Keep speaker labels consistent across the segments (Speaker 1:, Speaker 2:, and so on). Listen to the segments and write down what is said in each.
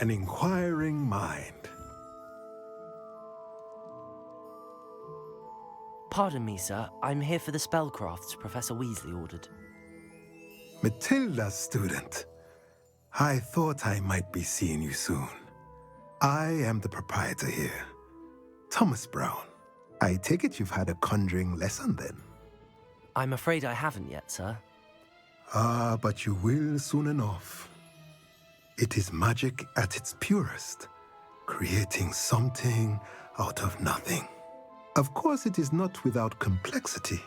Speaker 1: an inquiring mind.
Speaker 2: Pardon me, sir. I'm here for the spellcrafts Professor Weasley ordered.
Speaker 1: Matilda's student. I thought I might be seeing you soon. I am the proprietor here, Thomas Brown. I take it you've had a conjuring lesson then?
Speaker 2: I'm afraid I haven't yet, sir.
Speaker 1: Ah, but you will soon enough. It is magic at its purest, creating something out of nothing. Of course, it is not without complexity,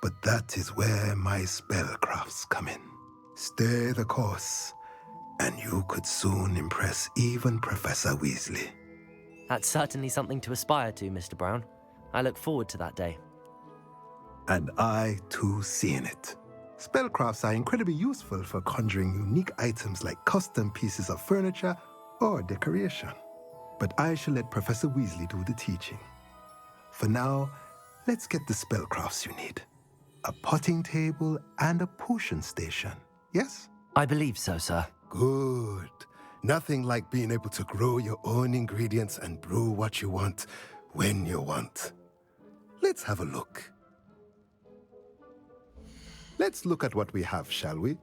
Speaker 1: but that is where my spellcrafts come in. Stay the course, and you could soon impress even Professor Weasley.
Speaker 2: That's certainly something to aspire to, Mr. Brown. I look forward to that day.
Speaker 1: And I, too, seeing it. Spellcrafts are incredibly useful for conjuring unique items like custom pieces of furniture or decoration. But I shall let Professor Weasley do the teaching. For now, let's get the spellcrafts you need. A potting table and a potion station, yes?
Speaker 2: I believe so, sir.
Speaker 1: Good. Nothing like being able to grow your own ingredients and brew what you want when you want. Let's have a look. Let's look at what we have, shall we?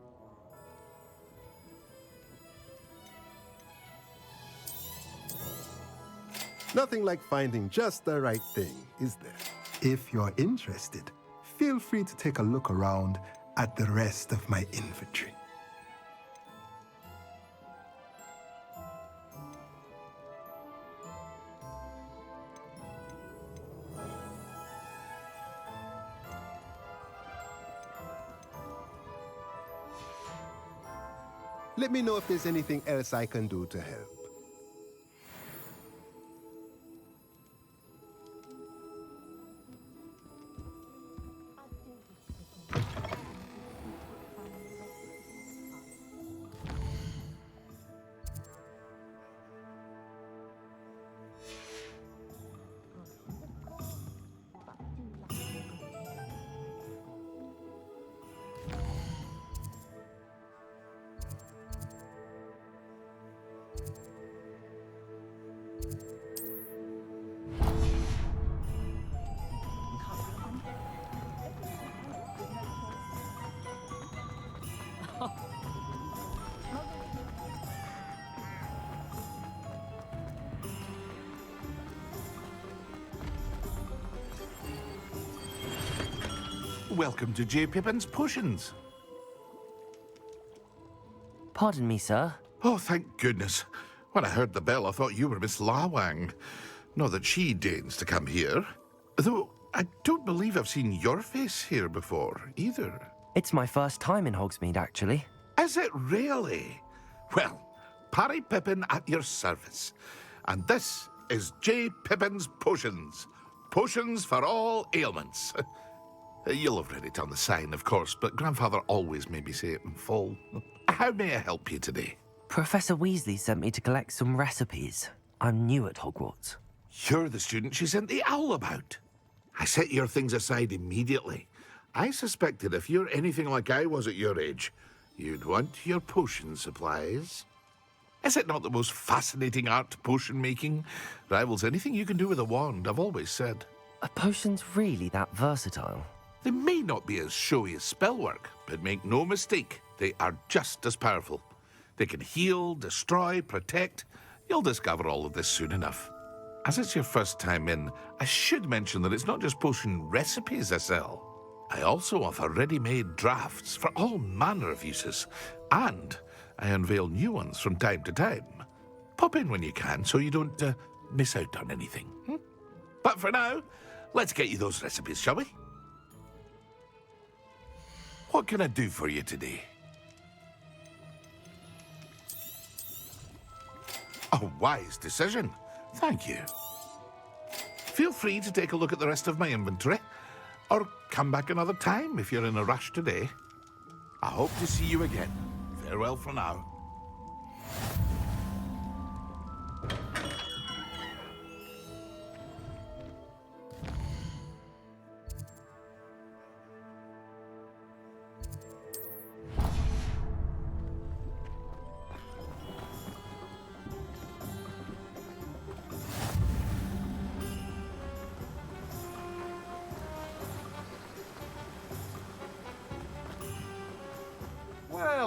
Speaker 1: Nothing like finding just the right thing, is there? If you're interested, feel free to take a look around at the rest of my inventory. Let me know if there's anything else I can do to help.
Speaker 3: Welcome to J. Pippin's Potions.
Speaker 2: Pardon me, sir.
Speaker 3: Oh, thank goodness. When I heard the bell, I thought you were Miss Lawang. Not that she deigns to come here. Though I don't believe I've seen your face here before, either.
Speaker 2: It's my first time in Hogsmeade, actually.
Speaker 3: Is it really? Well, Parry Pippin at your service. And this is J. Pippin's Potions. Potions for all ailments. You'll have read it on the sign, of course, but Grandfather always made me say it in full. How may I help you today?
Speaker 2: Professor Weasley sent me to collect some recipes. I'm new at Hogwarts.
Speaker 3: You're the student she sent the owl about. I set your things aside immediately. I suspected if you're anything like I was at your age, you'd want your potion supplies. Is it not the most fascinating art, potion making? Rivals anything you can do with a wand, I've always said.
Speaker 2: Are potions really that versatile?
Speaker 3: They may not be as showy as spellwork, but make no mistake, they are just as powerful. They can heal, destroy, protect. You'll discover all of this soon enough. As it's your first time in, I should mention that it's not just potion recipes I sell. I also offer ready-made drafts for all manner of uses, and I unveil new ones from time to time. Pop in when you can so you don't miss out on anything. But for now, let's get you those recipes, shall we? What can I do for you today? A wise decision. Thank you. Feel free to take a look at the rest of my inventory, or come back another time if you're in a rush today. I hope to see you again. Farewell for now.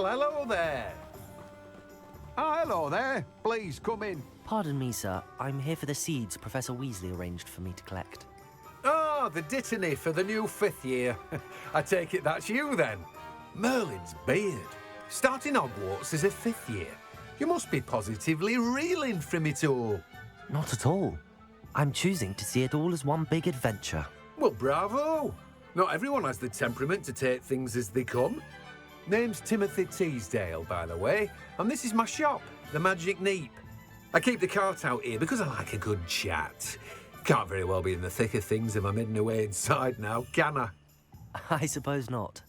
Speaker 4: Well, hello there.
Speaker 5: Ah, hello there. Please, come in.
Speaker 2: Pardon me, sir. I'm here for the seeds Professor Weasley arranged for me to collect.
Speaker 4: Oh, the dittany for the new 5th year. I take it that's you, then. Merlin's beard. Starting Hogwarts as a 5th year. You must be positively reeling from it all.
Speaker 2: Not at all. I'm choosing to see it all as one big adventure.
Speaker 4: Well, bravo. Not everyone has the temperament to take things as they come. Name's Timothy Teasdale, by the way, and this is my shop, the Magic Neep. I keep the cart out here because I like a good chat. Can't very well be in the thick of things if I'm hidden away inside now, can I?
Speaker 2: I suppose not.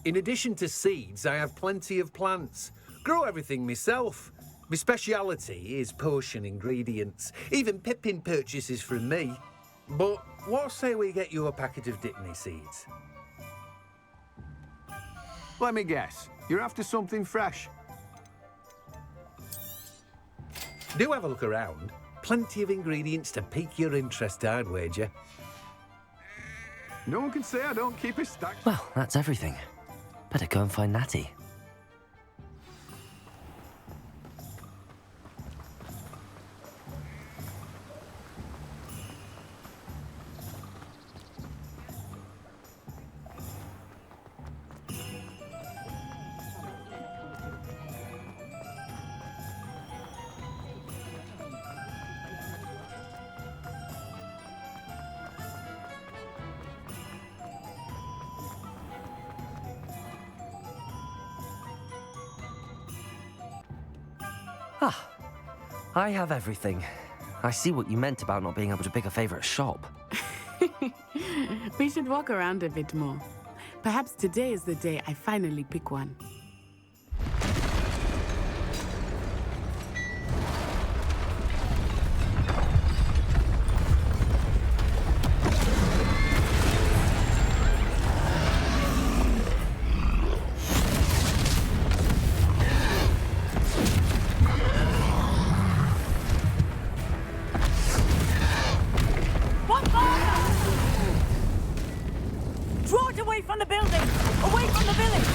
Speaker 4: In addition to seeds, I have plenty of plants. Grow everything myself. My speciality is potion ingredients. Even Pippin purchases from me. But what say we get you a packet of dittany seeds?
Speaker 5: Let me guess. You're after something fresh.
Speaker 4: Do have a look around. Plenty of ingredients to pique your interest, I'd wager.
Speaker 5: No one can say I don't keep a stack.
Speaker 2: Well, that's everything. Better go and find Natty. Ah, I have everything. I see what you meant about not being able to pick a favorite shop.
Speaker 6: We should walk around a bit more. Perhaps today is the day I finally pick one.
Speaker 7: Draw it away from the building! Away from the village!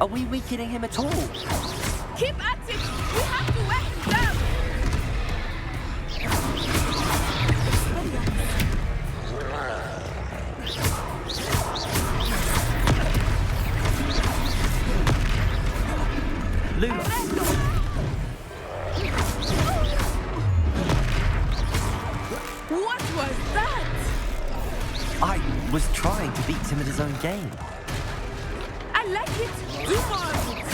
Speaker 2: Are we weakening him at all?
Speaker 6: Keep at it! We have to wear him down! What was that?
Speaker 2: I was trying to beat him at his own game.
Speaker 6: I like it. Do more of it.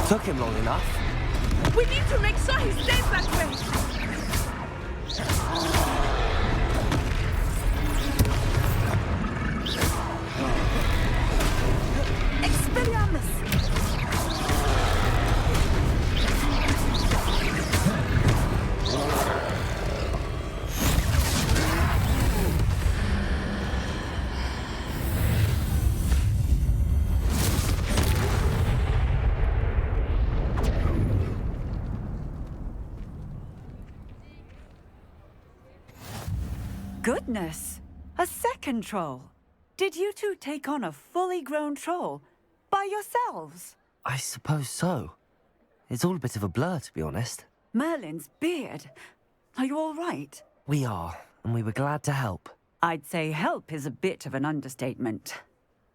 Speaker 2: Took him long enough.
Speaker 6: We need to make sure he stays that way.
Speaker 7: Expelliarmus! Goodness! A second troll! Did you two take on a fully grown troll by yourselves?
Speaker 2: I suppose so. It's all a bit of a blur, to be honest.
Speaker 7: Merlin's beard. Are you all right?
Speaker 2: We are, and we were glad to help.
Speaker 7: I'd say help is a bit of an understatement.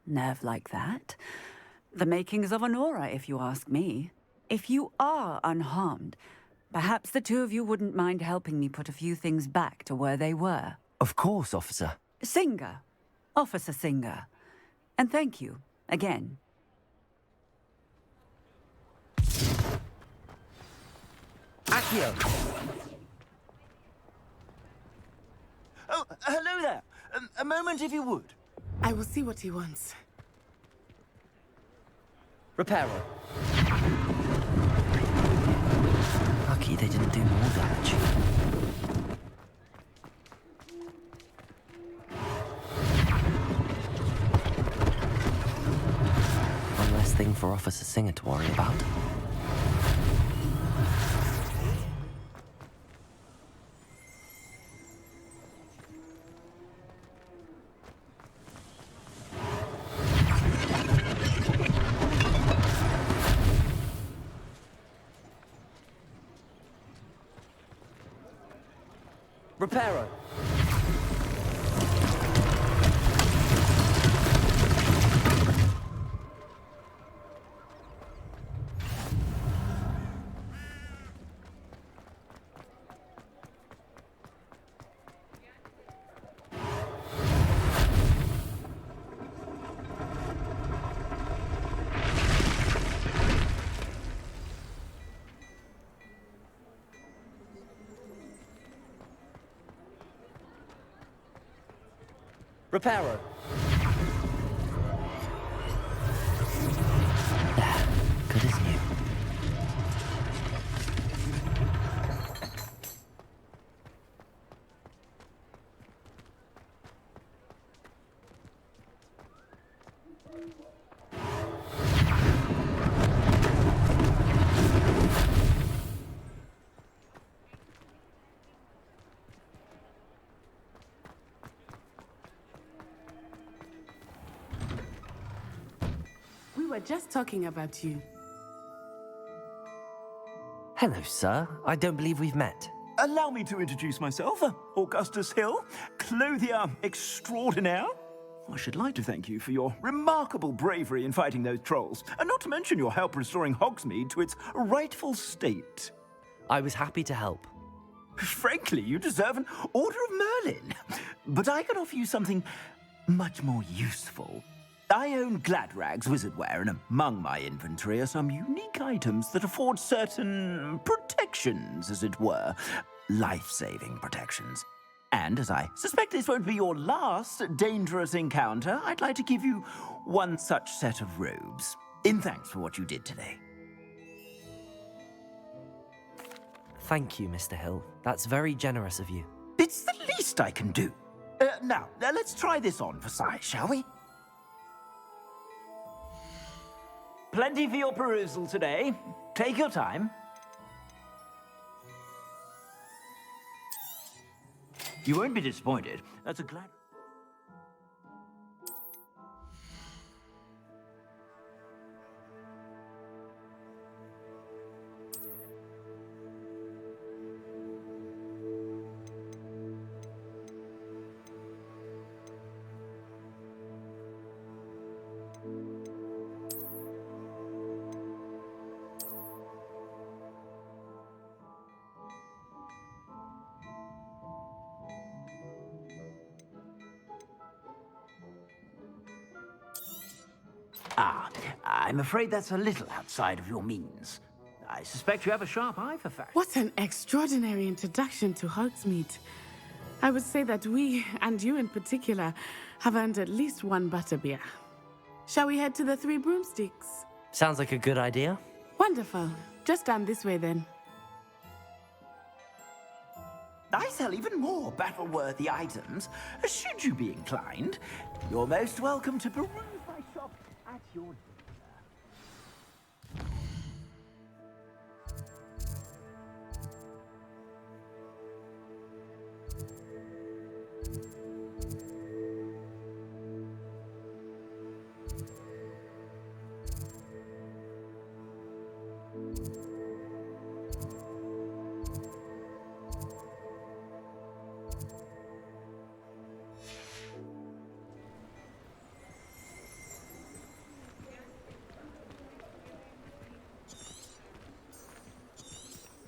Speaker 7: Nerve like that. The makings of an aura, if you ask me. If you are unharmed, perhaps the two of you wouldn't mind helping me put a few things back to where they were.
Speaker 2: Of course, officer.
Speaker 7: Singer. Officer Singer. And thank you, again.
Speaker 2: Accio!
Speaker 8: Oh, hello there. A moment, if you would.
Speaker 6: I will see what he wants.
Speaker 2: Reparo. Lucky they didn't do more damage. One less thing for Officer Singer to worry about. Reparo. Reparo. There, good as new.
Speaker 6: We were just talking about you.
Speaker 2: Hello, sir. I don't believe we've met.
Speaker 8: Allow me to introduce myself, Augustus Hill, clothier extraordinaire. I should like to thank you for your remarkable bravery in fighting those trolls, and not to mention your help restoring Hogsmeade to its rightful state.
Speaker 2: I was happy to help.
Speaker 8: Frankly, you deserve an Order of Merlin. But I can offer you something much more useful. I own Gladrag's wizardware, and among my inventory are some unique items that afford certain protections, as it were. Life-saving protections. And as I suspect this won't be your last dangerous encounter, I'd like to give you one such set of robes, in thanks for what you did today.
Speaker 2: Thank you, Mr. Hill. That's very generous of you.
Speaker 8: It's the least I can do. Now, let's try this on for size, shall we? Plenty for your perusal today. Take your time. You won't be disappointed. That's a glad... I'm afraid that's a little outside of your means. I suspect you have a sharp eye for facts.
Speaker 6: What an extraordinary introduction to Hogsmeade. I would say that we, and you in particular, have earned at least one butterbeer. Shall we head to the Three Broomsticks?
Speaker 2: Sounds like a good idea.
Speaker 6: Wonderful. Just down this way then.
Speaker 8: I sell even more battle-worthy items, should you be inclined. You're most welcome to peruse my shop at your leisure.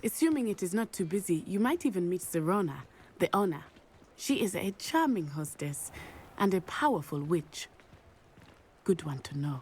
Speaker 6: Assuming it is not too busy, you might even meet Sirona, the owner. She is a charming hostess and a powerful witch. Good one to know.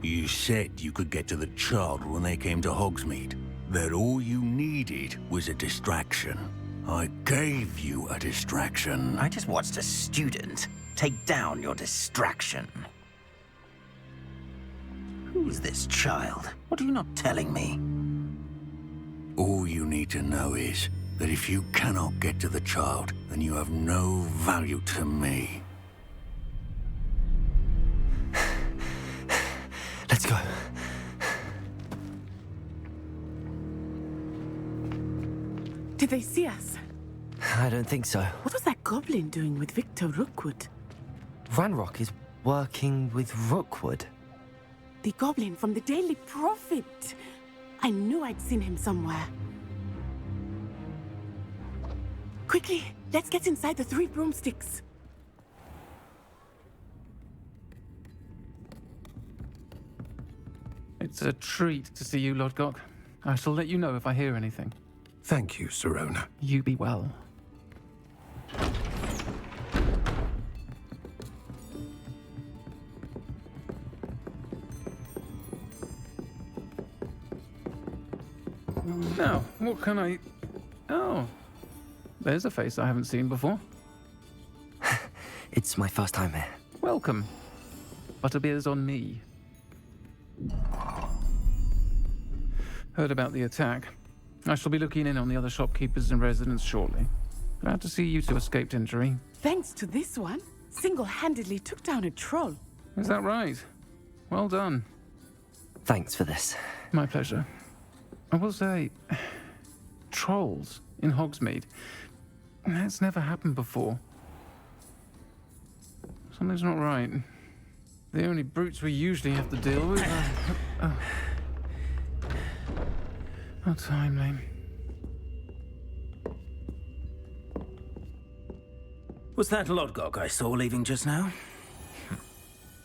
Speaker 9: You said you could get to the child when they came to Hogsmeade. That all you needed was a distraction. I gave you a distraction.
Speaker 8: I just watched a student take down your distraction. Who's this child? What are you not telling me?
Speaker 9: All you need to know is that if you cannot get to the child, then you have no value to me.
Speaker 2: Let's go.
Speaker 6: Did they see us?
Speaker 2: I don't think so.
Speaker 6: What was that goblin doing with Victor Rukvkуд?
Speaker 2: Ranrock is working with Rookwood.
Speaker 6: The goblin from the Daily Prophet. I knew I'd seen him somewhere. Quickly, let's get inside the 3 broomsticks.
Speaker 10: It's a treat to see you, Lodgok. I shall let you know if I hear anything.
Speaker 4: Thank you, Sirona.
Speaker 10: You be well. Now, what can I... Oh, there's a face I haven't seen before.
Speaker 2: It's my first time here.
Speaker 10: Welcome. Butterbeer's on me. Heard about the attack. I shall be looking in on the other shopkeepers and residents shortly. Glad to see you two escaped injury.
Speaker 6: Thanks to this one, single-handedly took down a troll.
Speaker 10: Is that right? Well done.
Speaker 2: Thanks for this.
Speaker 10: My pleasure. I will say, trolls in Hogsmeade. That's never happened before. Something's not right. The only brutes we usually have to deal with are... How timely.
Speaker 8: Was that Lodgok I saw leaving just now?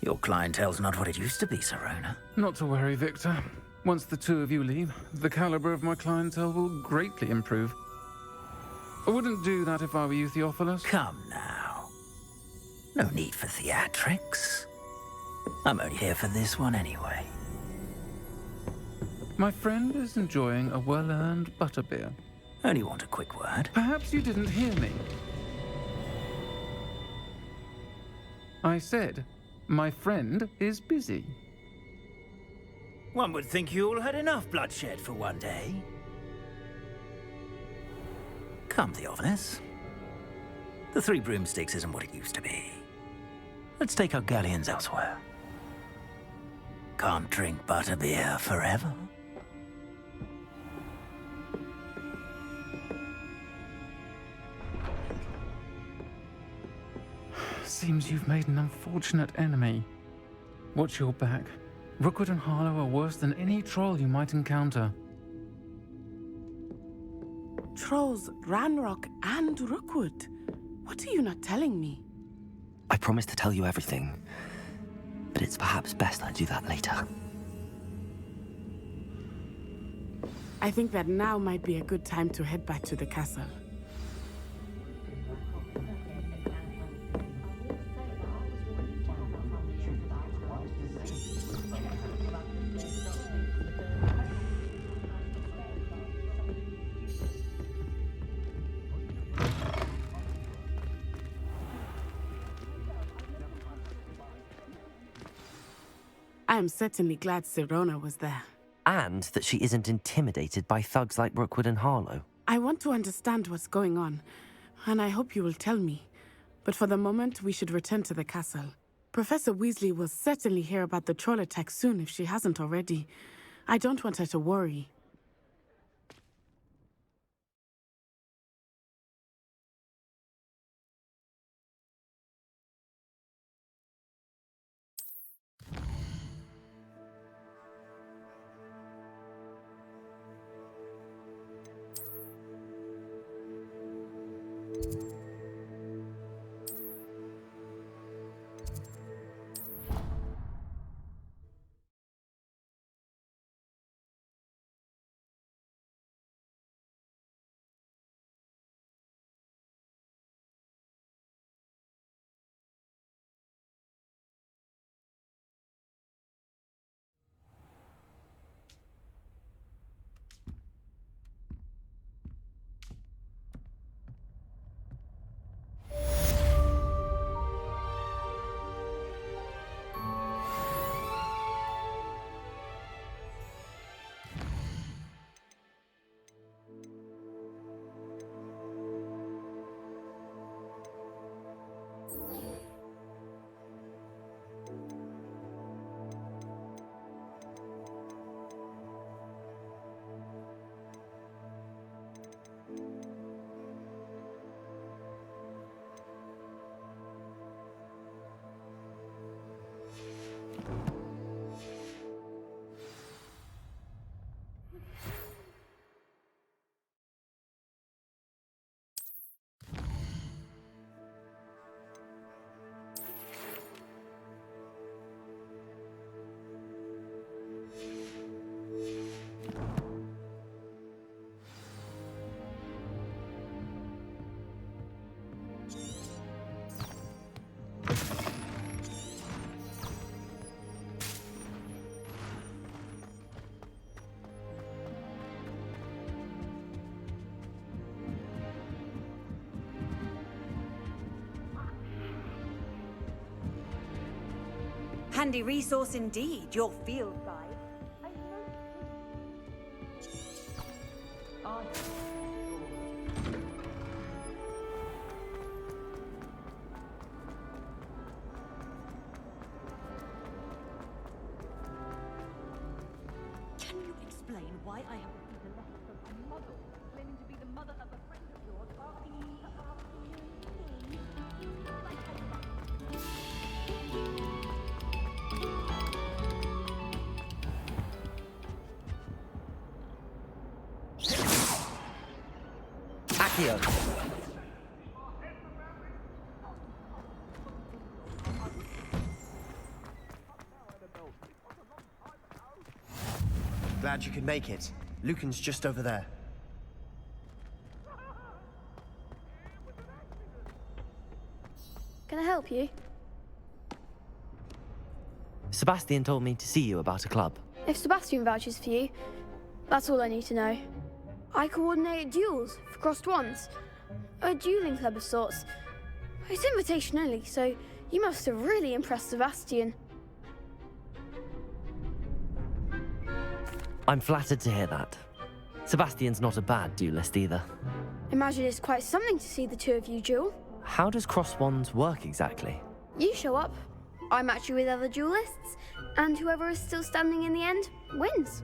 Speaker 8: Your clientele's not what it used to be, Sirona.
Speaker 10: Not to worry, Victor. Once the two of you leave, the caliber of my clientele will greatly improve. I wouldn't do that if I were you, Theophilus.
Speaker 8: Come now. No need for theatrics. I'm only here for this one anyway.
Speaker 10: My friend is enjoying a well-earned butterbeer.
Speaker 8: Only want a quick word.
Speaker 10: Perhaps you didn't hear me. I said, my friend is busy.
Speaker 8: One would think you all had enough bloodshed for one day. Come, Theophilus. The 3 broomsticks isn't what it used to be. Let's take our galleons elsewhere. Can't drink butterbeer forever.
Speaker 10: Seems you've made an unfortunate enemy. Watch your back. Rookwood and Harlow are worse than any troll you might encounter.
Speaker 6: Trolls, Ranrock, and Rukvkуд. What are you not telling me?
Speaker 2: I promise to tell you everything, but it's perhaps best I do that later.
Speaker 6: I think that now might be a good time to head back to the castle. I am certainly glad Sirona was there.
Speaker 2: And that she isn't intimidated by thugs like Rookwood and Harlow.
Speaker 6: I want to understand what's going on, and I hope you will tell me. But for the moment, we should return to the castle. Professor Weasley will certainly hear about the troll attack soon if she hasn't already. I don't want her to worry.
Speaker 7: Handy resource indeed, your field guide.
Speaker 11: Can you explain why I have received a letter from a model claiming to be the mother of a friend of yours, asking me to ask
Speaker 2: Accio.
Speaker 12: Glad you could make it. Lucan's just over there.
Speaker 13: Can I help you?
Speaker 2: Sebastian told me to see you about a club.
Speaker 13: If Sebastian vouches for you, that's all I need to know. I coordinate duels for crossed wands. A dueling club of sorts. It's invitation only, so you must have really impressed Sebastian.
Speaker 2: I'm flattered to hear that. Sebastian's not a bad duelist either.
Speaker 13: Imagine it's quite something to see the two of you duel.
Speaker 2: How does cross wands work exactly?
Speaker 13: You show up, I match you with other duelists, and whoever is still standing in the end wins.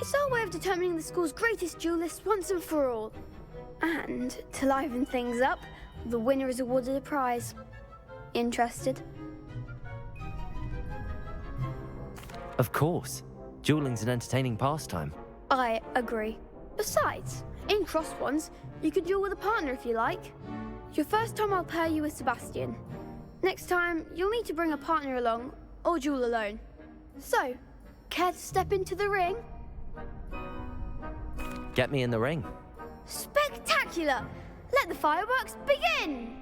Speaker 13: It's our way of determining the school's greatest duelist once and for all. And to liven things up, the winner is awarded a prize. Interested?
Speaker 2: Of course. Dueling's an entertaining pastime.
Speaker 13: I agree. Besides, in crossed wands, you can duel with a partner if you like. Your first time I'll pair you with Sebastian. Next time, you'll need to bring a partner along, or duel alone. So, care to step into the ring?
Speaker 2: Get me in the ring.
Speaker 13: Spectacular! Let the fireworks begin!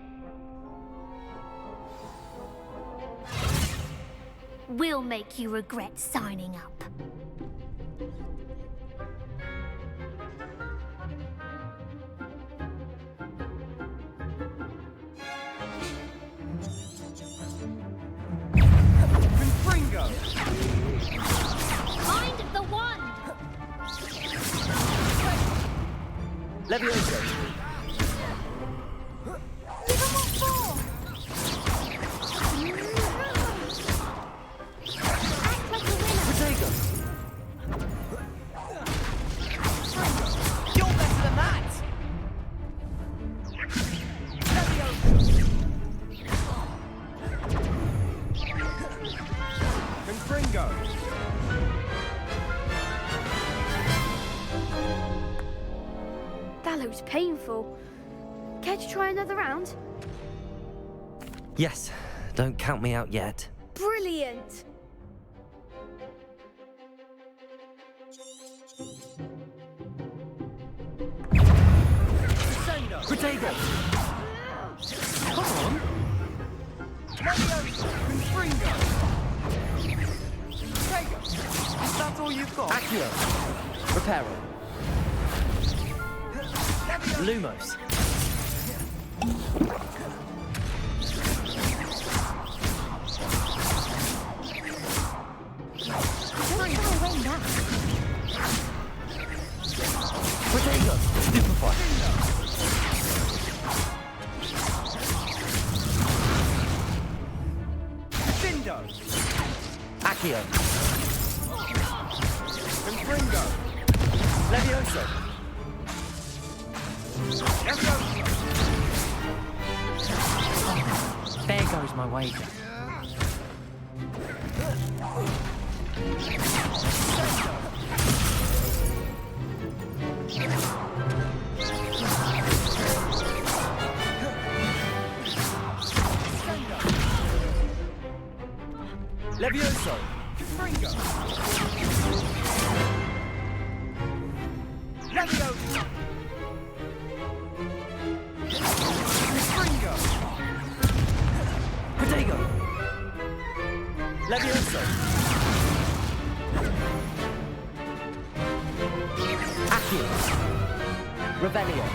Speaker 11: We'll make you regret signing up. Mind the one!
Speaker 2: Levioso.
Speaker 11: Act like a winner!
Speaker 2: Protego. You're better than that!
Speaker 12: Confringo.
Speaker 13: That looks painful. Care to try another round?
Speaker 2: Yes, don't count me out yet.
Speaker 13: Brilliant!
Speaker 2: Protego! Come on!
Speaker 12: That's all you've got?
Speaker 2: Accio! Reparo! Lumos! Protego! Stupefy! Accio!
Speaker 12: Confringo!
Speaker 2: Levioso! There goes my wager.
Speaker 12: Levioso! Confringo! Levioso! Confringo!
Speaker 2: Protego!
Speaker 12: Levioso!
Speaker 2: Accio! Revelio!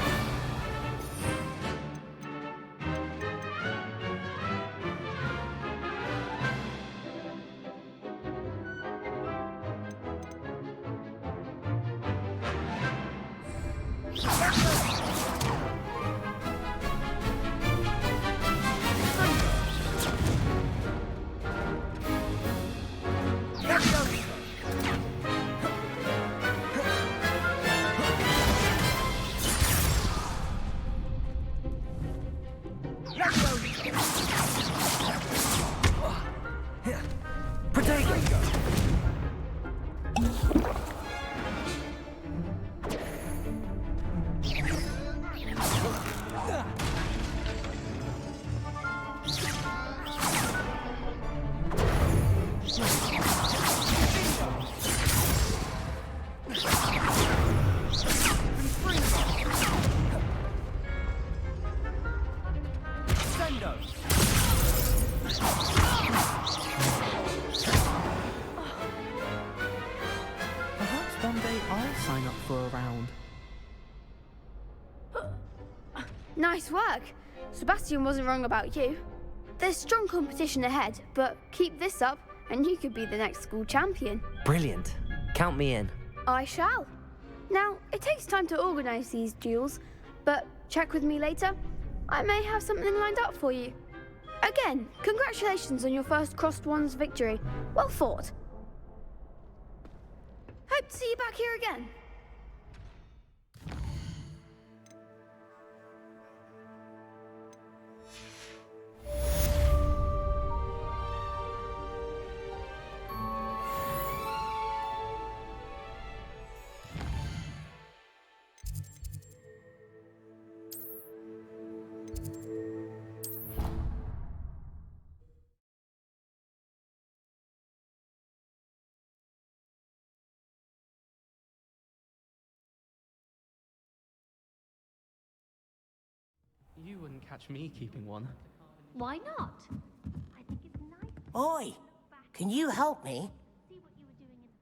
Speaker 6: Perhaps one day I'll sign up for a round.
Speaker 13: Nice work. Sebastian wasn't wrong about you. There's strong competition ahead, but keep this up and you could be the next school champion.
Speaker 2: Brilliant. Count me in.
Speaker 13: I shall. Now, it takes time to organise these duels, but check with me later. I may have something lined up for you. Again, congratulations on your first Crossed Wands victory. Well fought. Hope to see you back here again.
Speaker 10: You wouldn't catch me keeping one.
Speaker 11: Why not? I think it's nice.
Speaker 14: Oi! Can you help me?
Speaker 11: See what you were doing in the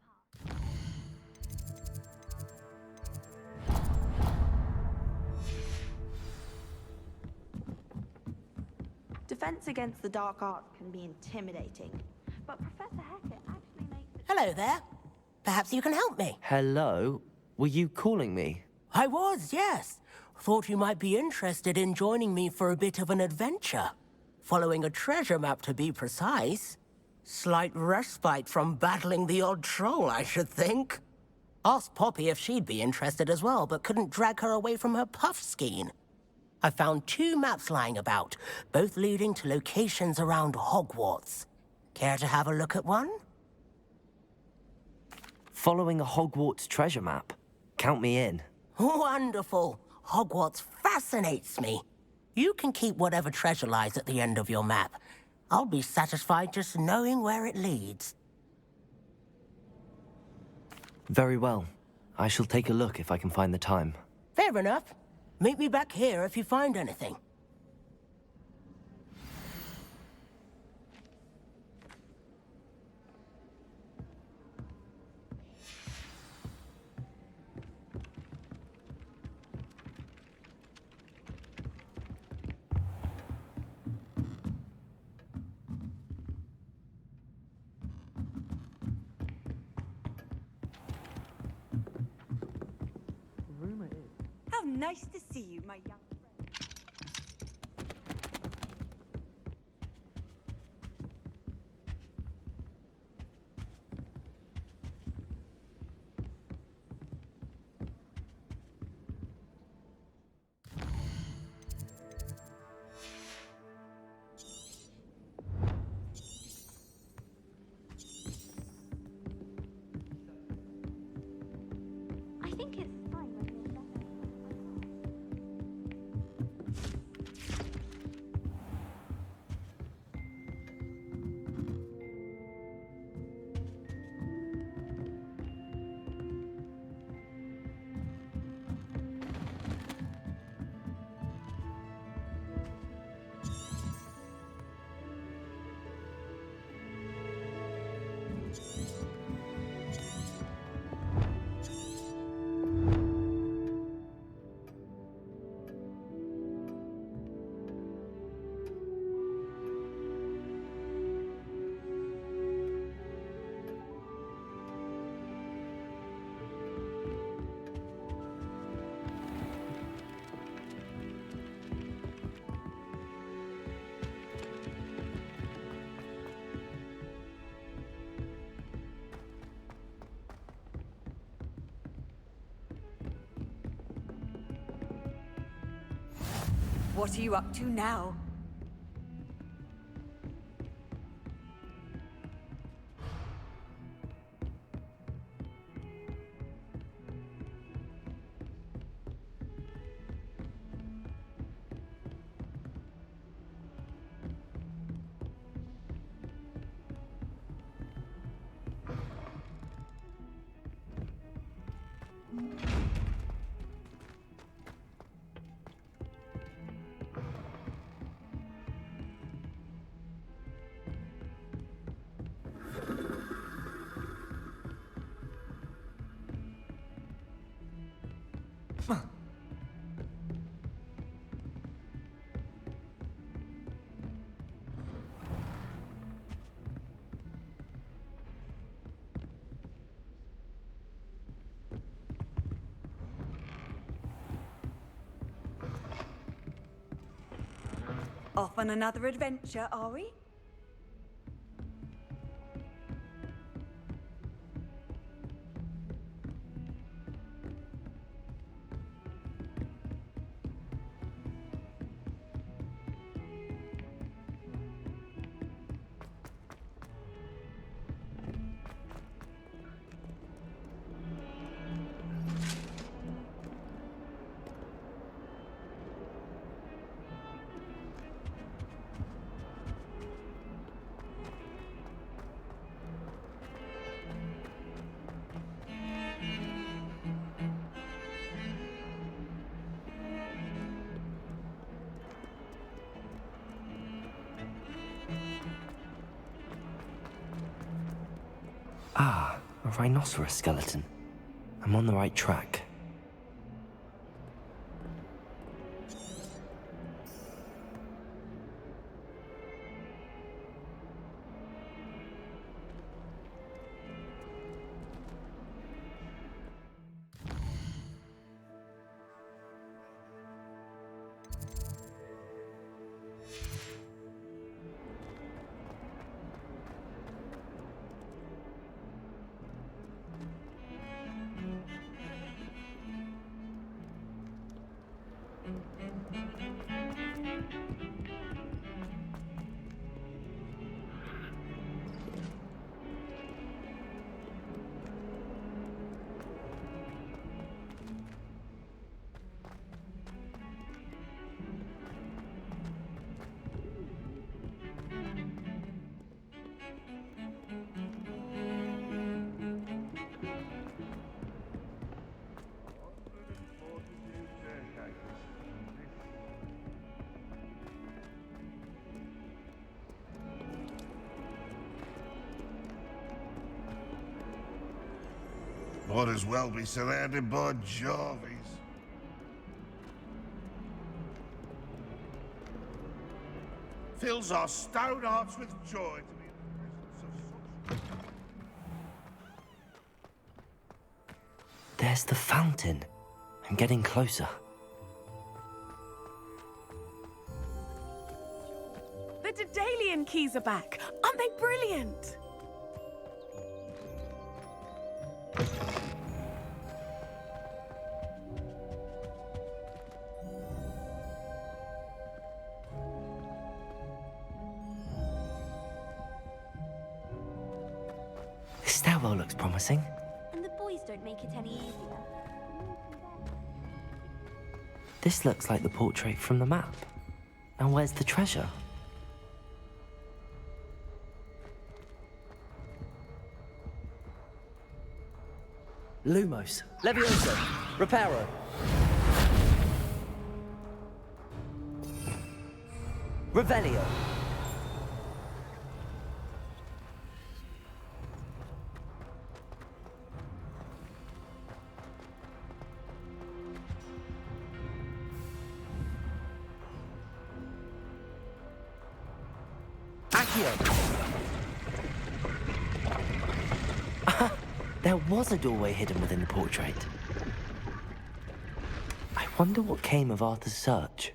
Speaker 11: past.
Speaker 15: Defense against the dark arts can be intimidating, but Professor Hackett actually makes it...
Speaker 14: Hello there. Perhaps you can help me.
Speaker 2: Hello? Were you calling me?
Speaker 14: I was, yes. Thought you might be interested in joining me for a bit of an adventure. Following a treasure map, to be precise. Slight respite from battling the odd troll, I should think. Asked Poppy if she'd be interested as well, but couldn't drag her away from her puff skein. I found 2 maps lying about, both leading to locations around Hogwarts. Care to have a look at one?
Speaker 2: Following a Hogwarts treasure map. Count me in.
Speaker 14: Wonderful. Hogwarts fascinates me. You can keep whatever treasure lies at the end of your map. I'll be satisfied just knowing where it leads.
Speaker 2: Very well. I shall take a look if I can find the time.
Speaker 14: Fair enough. Meet me back here if you find anything.
Speaker 15: How nice to see you, my young friend. I think it's fine when you're done. What are you up to now? Off on another adventure, are we?
Speaker 2: Ah, a rhinoceros skeleton. I'm on the right track.
Speaker 16: Might as well be surrounded by Jarvies. Fills our stone hearts with joy to be in the presence of such...
Speaker 2: There's the fountain. I'm getting closer.
Speaker 6: The Daedalian keys are back. Aren't they brilliant?
Speaker 2: This stairwell looks promising.
Speaker 11: And the boys don't make it any easier.
Speaker 2: This looks like the portrait from the map. Now where's the treasure? Lumos.
Speaker 12: Levioso. Reparo.
Speaker 2: Revelio. There was a doorway hidden within the portrait. I wonder what came of Arthur's search.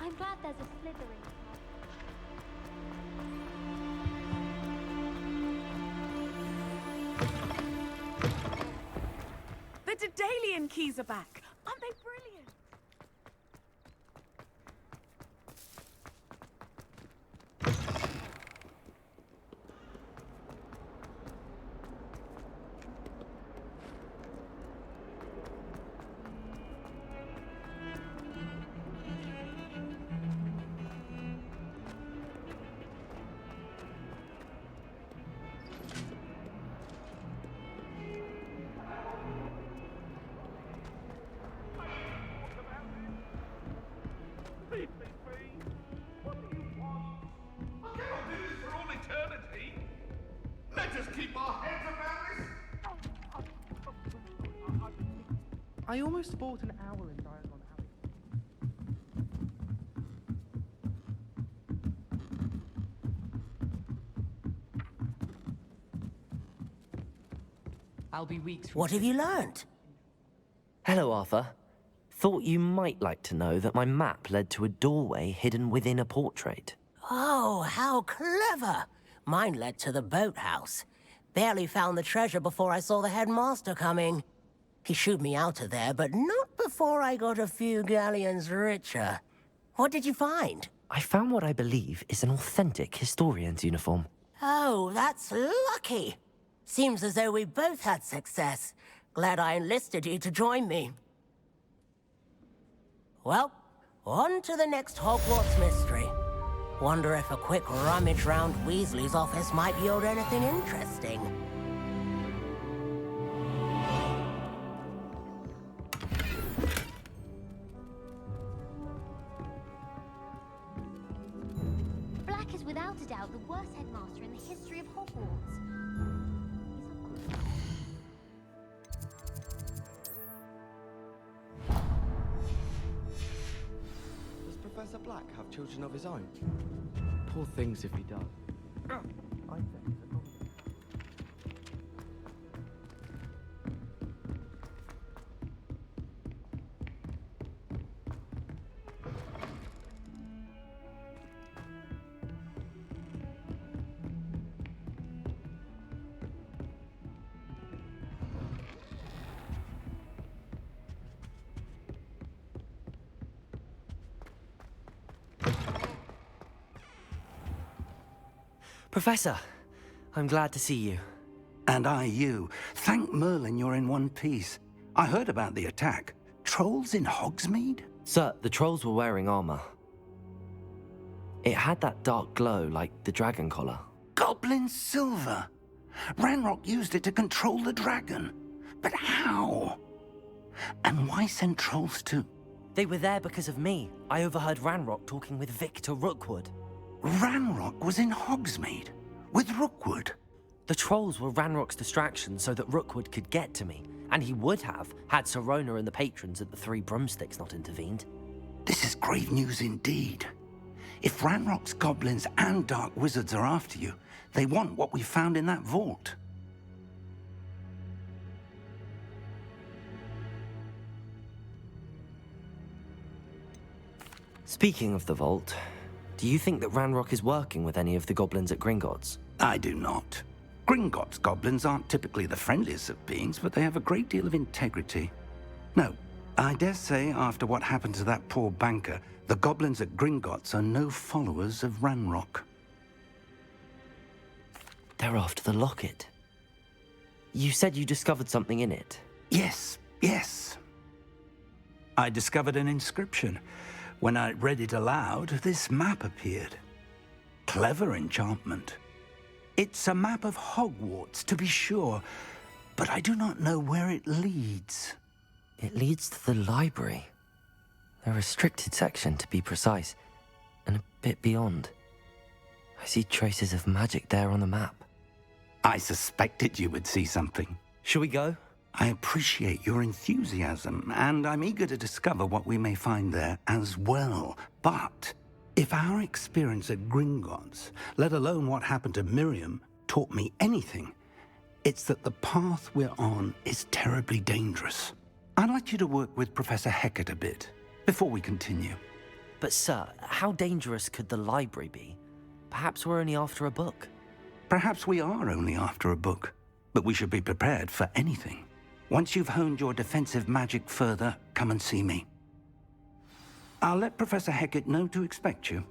Speaker 11: I'm glad there's a slithering.
Speaker 6: The Daedalian keys are back. Aren't they brilliant?
Speaker 12: I almost bought an owl in Diagon Alley.
Speaker 14: I'll be weeks. What have you learned?
Speaker 2: Hello, Arthur. Thought you might like to know that my map led to a doorway hidden within a portrait.
Speaker 14: Oh, how clever! Mine led to the boathouse. Barely found the treasure before I saw the headmaster coming. He shooed me out of there, but not before I got a few galleons richer. What did you find?
Speaker 2: I found what I believe is an authentic historian's uniform.
Speaker 14: Oh, that's lucky. Seems as though we both had success. Glad I enlisted you to join me. Well, on to the next Hogwarts mystery. Wonder if a quick rummage round Weasley's office might yield anything interesting.
Speaker 11: Black is without a doubt the worst headmaster in the history of Hogwarts.
Speaker 12: Does Professor Black have children of his own? Poor things if he does. I think it's a
Speaker 2: Professor, I'm glad to see you.
Speaker 9: And I you. Thank Merlin you're in one piece. I heard about the attack. Trolls in Hogsmeade?
Speaker 2: Sir, the trolls were wearing armor. It had that dark glow like the dragon collar.
Speaker 9: Goblin silver! Ranrock used it to control the dragon. But how? And why send trolls too?
Speaker 2: They were there because of me. I overheard Ranrock talking with Victor Rukqukуд.
Speaker 9: Ranrock was in Hogsmeade with Rookwood.
Speaker 2: The trolls were Ranrock's distraction so that Rookwood could get to me, and he would have had Sirona and the patrons at the Three Broomsticks not intervened.
Speaker 9: This is grave news indeed. If Ranrock's goblins and dark wizards are after you, they want what we found in that vault.
Speaker 2: Speaking of the vault, do you think that Ranrock is working with any of the goblins at Gringotts?
Speaker 9: I do not. Gringotts goblins aren't typically the friendliest of beings, but they have a great deal of integrity. No, I dare say after what happened to that poor banker, the goblins at Gringotts are no followers of Ranrock.
Speaker 2: They're after the locket. You said you discovered something in it.
Speaker 9: Yes, yes. I discovered an inscription. When I read it aloud, this map appeared. Clever enchantment. It's a map of Hogwarts, to be sure, but I do not know where it leads.
Speaker 2: It leads to the library. A restricted section, to be precise, and a bit beyond. I see traces of magic there on the map.
Speaker 9: I suspected you would see something.
Speaker 2: Shall we go?
Speaker 9: I appreciate your enthusiasm, and I'm eager to discover what we may find there as well. But if our experience at Gringotts, let alone what happened to Miriam, taught me anything, it's that the path we're on is terribly dangerous. I'd like you to work with Professor Hecat a bit before we continue.
Speaker 2: But sir, how dangerous could the library be? Perhaps we're only after a book.
Speaker 9: Perhaps we are only after a book, but we should be prepared for anything. Once you've honed your defensive magic further, come and see me. I'll let Professor Hecat know to expect you.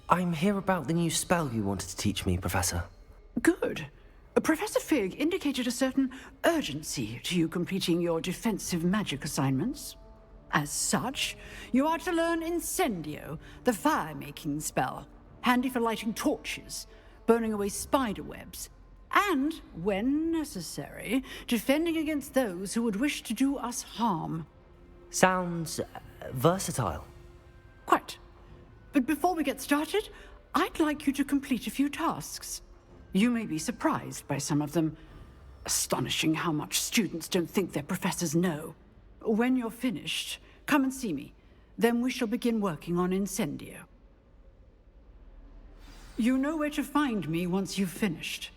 Speaker 2: I'm here about the new spell you wanted to teach me, Professor.
Speaker 17: Good. Professor Fig indicated a certain urgency to you completing your defensive magic assignments. As such, you are to learn Incendio, the fire-making spell, handy for lighting torches, burning away spider webs, and, when necessary, defending against those who would wish to do us harm.
Speaker 2: Sounds versatile.
Speaker 17: Quite. But before we get started, I'd like you to complete a few tasks. You may be surprised by some of them. Astonishing how much students don't think their professors know. When you're finished, come and see me. Then we shall begin working on Incendio. You know where to find me once you've finished.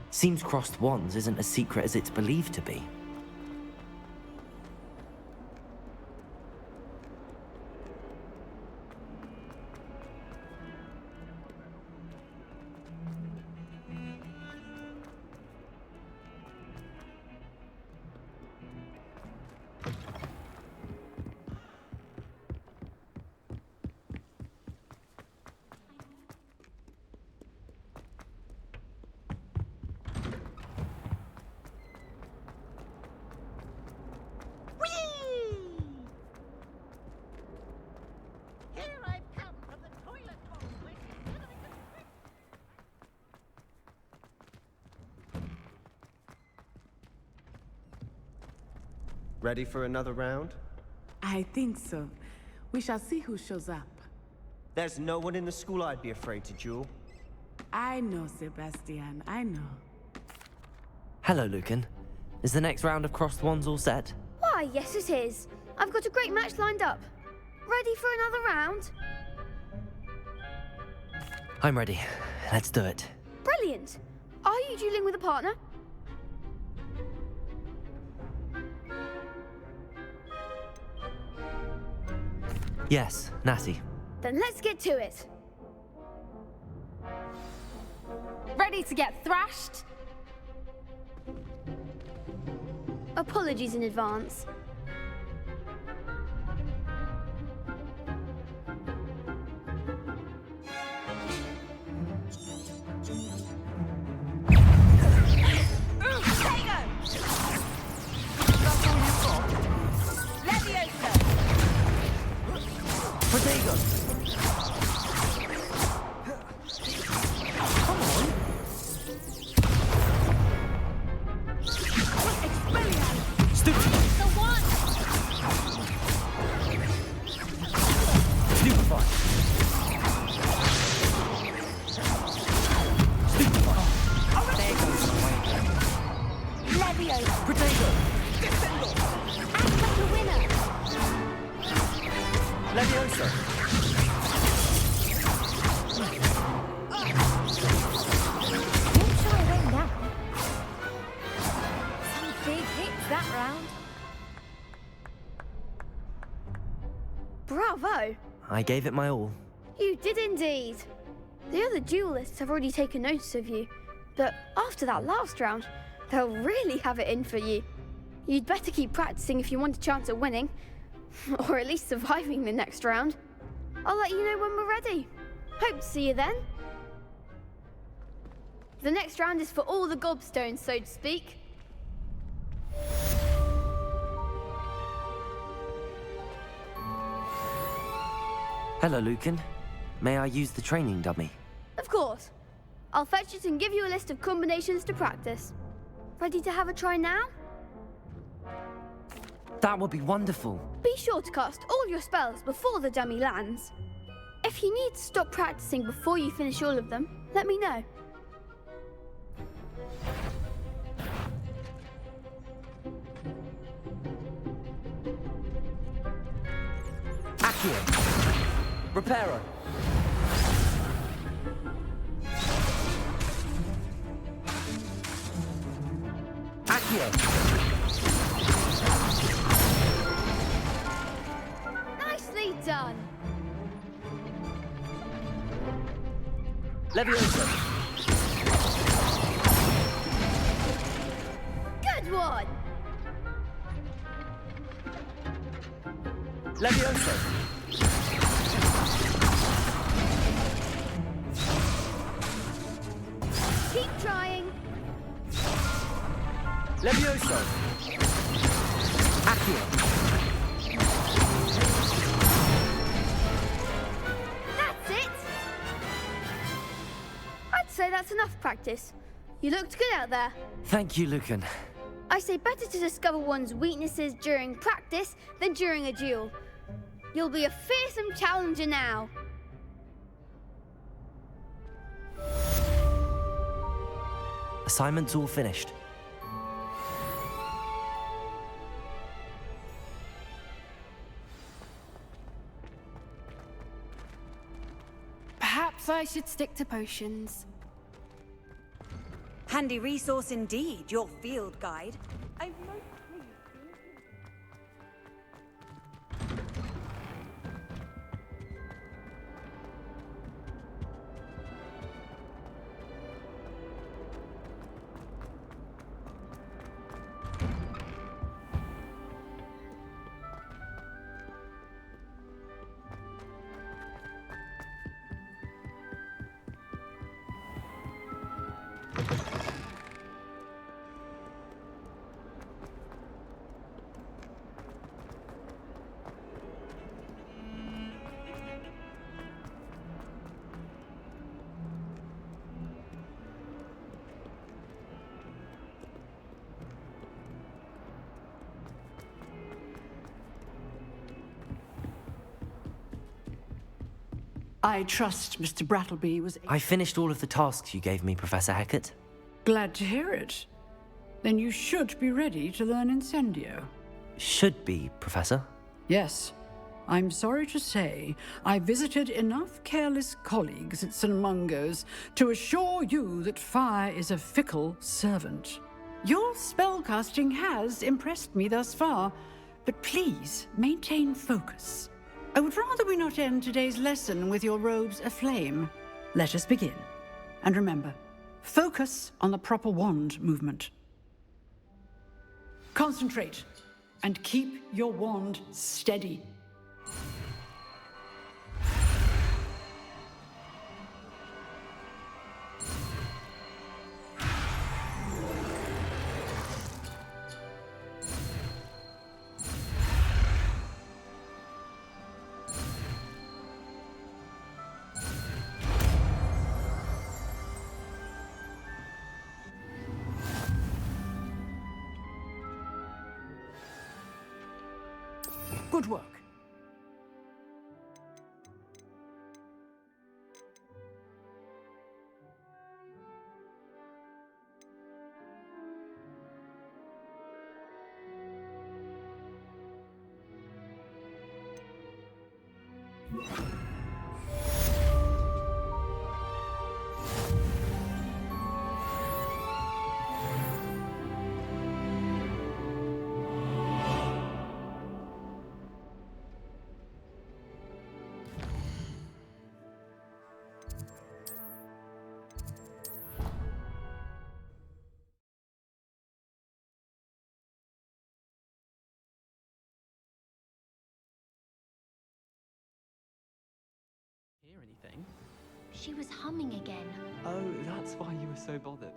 Speaker 2: Seems crossed wands isn't as secret as it's believed to be.
Speaker 12: Ready for another round?
Speaker 6: I think so. We shall see who shows up.
Speaker 12: There's no one in the school I'd be afraid to duel.
Speaker 6: I know, Sebastian, I know.
Speaker 2: Hello, Lucan. Is the next round of crossed wands all set?
Speaker 13: Why, yes it is. I've got a great match lined up. Ready for another round?
Speaker 2: I'm ready. Let's do it.
Speaker 13: Brilliant. Are you dueling with a partner?
Speaker 2: Yes, Natty.
Speaker 13: Then let's get to it.
Speaker 18: Ready to get thrashed?
Speaker 13: Apologies in advance. Bravo!
Speaker 2: I gave it my all.
Speaker 13: You did indeed. The other duelists have already taken notice of you, but after that last round, they'll really have it in for you. You'd better keep practicing if you want a chance at winning, or at least surviving the next round. I'll let you know when we're ready. Hope to see you then. The next round is for all the gobstones, so to speak.
Speaker 2: Hello, Lucan. May I use the training dummy?
Speaker 13: Of course. I'll fetch it and give you a list of combinations to practice. Ready to have a try now?
Speaker 2: That would be wonderful.
Speaker 13: Be sure to cast all your spells before the dummy lands. If you need to stop practicing before you finish all of them, let me know.
Speaker 2: Accio. Reparo. Accio.
Speaker 13: Nicely done.
Speaker 2: Leviosa.
Speaker 13: Good one.
Speaker 2: Leviosa.
Speaker 13: Keep trying.
Speaker 2: Levioso. Accio.
Speaker 13: That's it. I'd say that's enough practice. You looked good out there.
Speaker 2: Thank you, Lucan.
Speaker 13: I say better to discover one's weaknesses during practice than during a duel. You'll be a fearsome challenger now.
Speaker 2: Assignment's all finished.
Speaker 18: Perhaps I should stick to potions.
Speaker 7: Handy resource indeed, your field guide. I'm most pleased.
Speaker 17: I trust Mr. Brattleby was...
Speaker 2: I finished all of the tasks you gave me, Professor Hecat.
Speaker 17: Glad to hear it. Then you should be ready to learn Incendio.
Speaker 2: Should be, Professor?
Speaker 17: Yes. I'm sorry to say, I visited enough careless colleagues at St. Mungo's to assure you that fire is a fickle servant. Your spellcasting has impressed me thus far, but please maintain focus. I would rather we not end today's lesson with your robes aflame. Let us begin. And remember, focus on the proper wand movement. Concentrate, and keep your wand steady. Good work.
Speaker 12: Hear anything?
Speaker 18: She was humming again.
Speaker 12: Oh, that's why you were so bothered.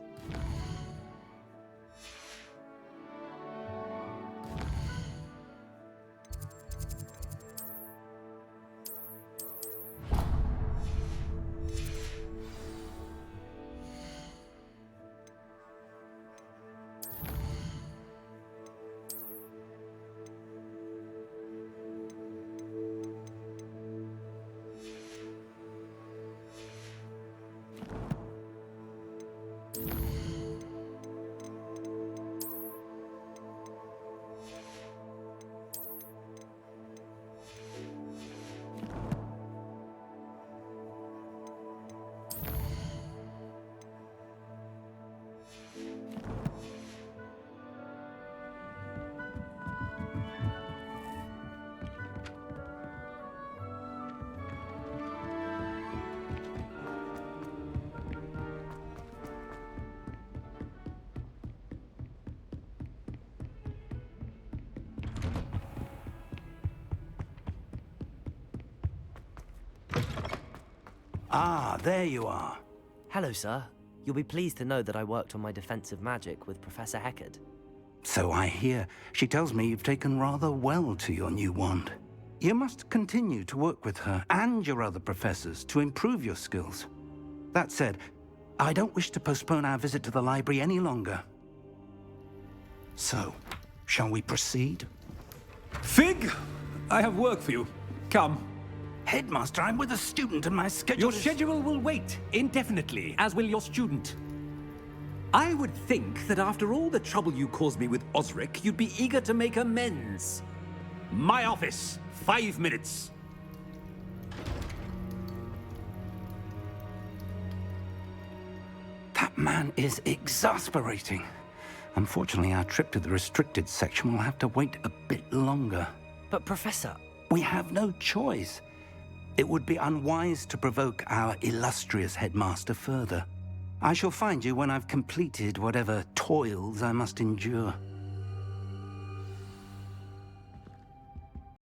Speaker 9: Ah, there you are.
Speaker 2: Hello, sir. You'll be pleased to know that I worked on my defensive magic with Professor Hecat.
Speaker 9: So I hear. She tells me you've taken rather well to your new wand. You must continue to work with her and your other professors to improve your skills. That said, I don't wish to postpone our visit to the library any longer. So, shall we proceed?
Speaker 19: Fig! I have work for you. Come.
Speaker 9: Headmaster, I'm with a student and my schedule
Speaker 19: Your schedule will wait indefinitely, as will your student. I would think that after all the trouble you caused me with Osric, you'd be eager to make amends. My office, 5 minutes.
Speaker 9: That man is exasperating. Unfortunately, our trip to the restricted section will have to wait a bit longer.
Speaker 2: But, Professor...
Speaker 9: We have no choice. It would be unwise to provoke our illustrious headmaster further. I shall find you when I've completed whatever toils I must endure.